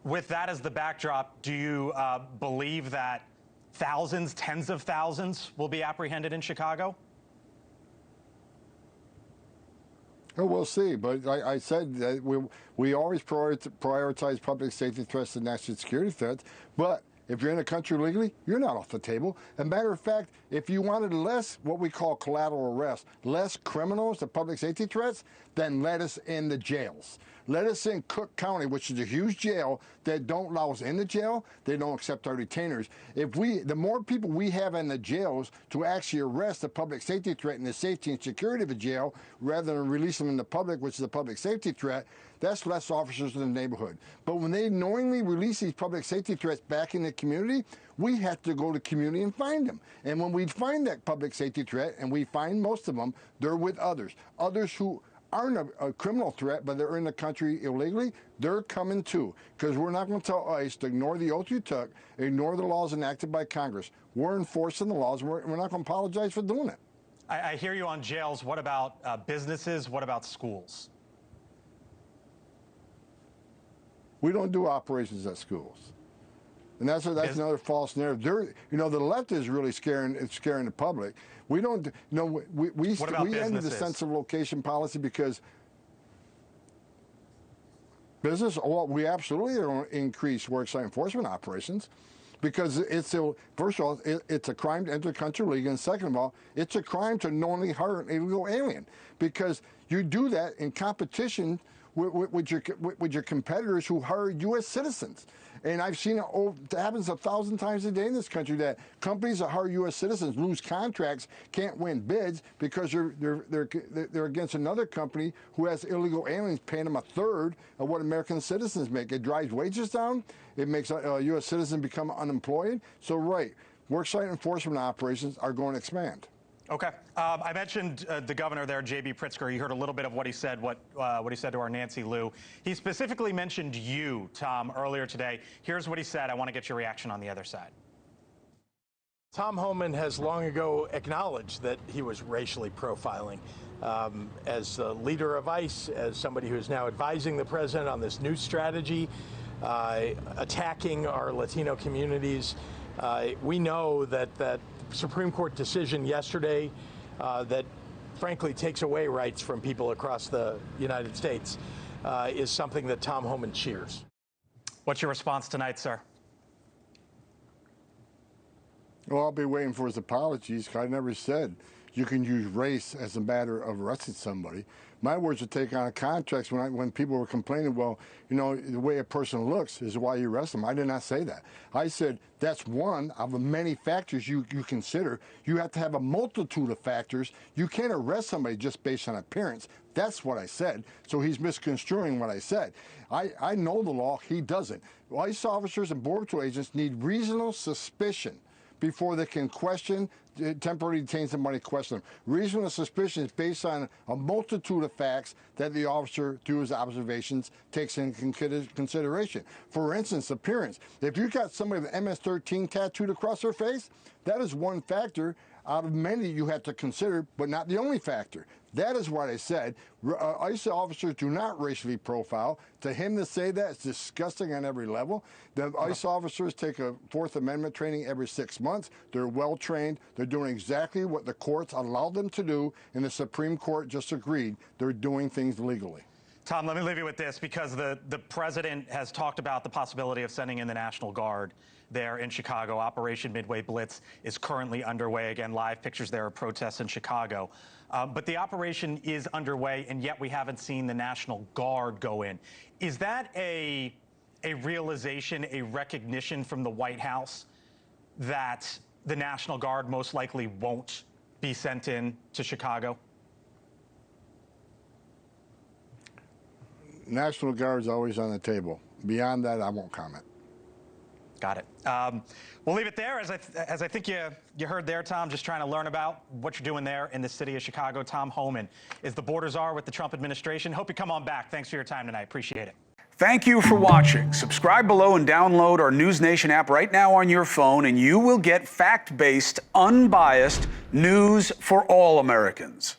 with that as the backdrop, do you believe that thousands, tens of thousands will be apprehended in Chicago? Oh, we'll see. But I said that we always prioritize public safety threats and national security threats. But if you're in the country legally, you're not off the table. As a matter of fact, if you wanted less, what we call collateral arrest, less criminals to public safety threats, then let us in the jails. Let us in Cook County, which is a huge jail that don't allow us in the jail. They don't accept our detainers. The more people we have in the jails to actually arrest the public safety threat and the safety and security of the jail, rather than release them in the public, which is a public safety threat, that's less officers in the neighborhood. But when they knowingly release these public safety threats back in the community, we have to go to the community and find them. And when we find that public safety threat, and we find most of them, they're with others. Others who aren't a criminal threat, but they're in the country illegally, they're coming too. Because we're not going to tell ICE to ignore the oath you took, ignore the laws enacted by Congress. We're enforcing the laws, and we're not going to apologize for doing it. I hear you on jails. What about businesses? What about schools? We don't do operations at schools. And that's another false narrative. The left is really scaring the public. We don't, we ended the sense of location policy because business, we absolutely are going to increase worksite enforcement operations because first of all, it's a crime to enter the country illegally, and second of all, it's a crime to knowingly hire an illegal alien because you do that in competition with your competitors who hire U.S. citizens. And I've seen it happens 1,000 times a day in this country that companies that hire U.S. citizens lose contracts, can't win bids because they're against another company who has illegal aliens paying them a third of what American citizens make. It drives wages down. It makes U.S. citizens become unemployed. So, right, worksite enforcement operations are going to expand. Okay. I mentioned the governor there, J.B. Pritzker. You heard a little bit of what he said, what he said to our Nancy Liu. He specifically mentioned you, Tom, earlier today. Here's what he said. I want to get your reaction on the other side. Tom Homan has long ago acknowledged that he was racially profiling. As the leader of ICE, as somebody who's now advising the president on this new strategy, attacking our Latino communities, we know that Supreme Court decision yesterday that frankly takes away rights from people across the United States is something that Tom Homan cheers. What's your response tonight, sir? Well, I'll be waiting for his apologies because I never said you can use race as a matter of arresting somebody. My words are taken out of context when people were complaining, well, the way a person looks is why you arrest them. I did not say that. I said that's one of the many factors you consider. You have to have a multitude of factors. You can't arrest somebody just based on appearance. That's what I said. So he's misconstruing what I said. I know the law. He doesn't. ICE officers and Border Patrol agents need reasonable suspicion before they can temporarily detain somebody, question them. Reasonable suspicion is based on a multitude of facts that the officer, through his observations, takes into consideration. For instance, appearance. If you got somebody with MS-13 tattooed across their face, that is one factor out of many you have to consider, but not the only factor. That is what I said. ICE officers do not racially profile. To him to say that is disgusting on every level. The ICE officers take a Fourth Amendment training every 6 months. They're well trained. They're doing exactly what the courts allowed them to do, and the Supreme Court just agreed. They're doing things legally. Tom, let me leave you with this because the president has talked about the possibility of sending in the National Guard there in Chicago. Operation Midway Blitz is currently underway. Again, live pictures there of protests in Chicago. But the operation is underway, and yet we haven't seen the National Guard go in. Is that a realization, a recognition from the White House that the National Guard most likely won't be sent in to Chicago? National Guard is always on the table. Beyond that, I won't comment. Got it. We'll leave it there. As I think you heard there, Tom, just trying to learn about what you're doing there in the city of Chicago. Tom Homan is the border czar with the Trump administration. Hope you come on back. Thanks for your time tonight. Appreciate it. Thank you for watching. Subscribe below and download our NewsNation app right now on your phone, and you will get fact-based, unbiased news for all Americans.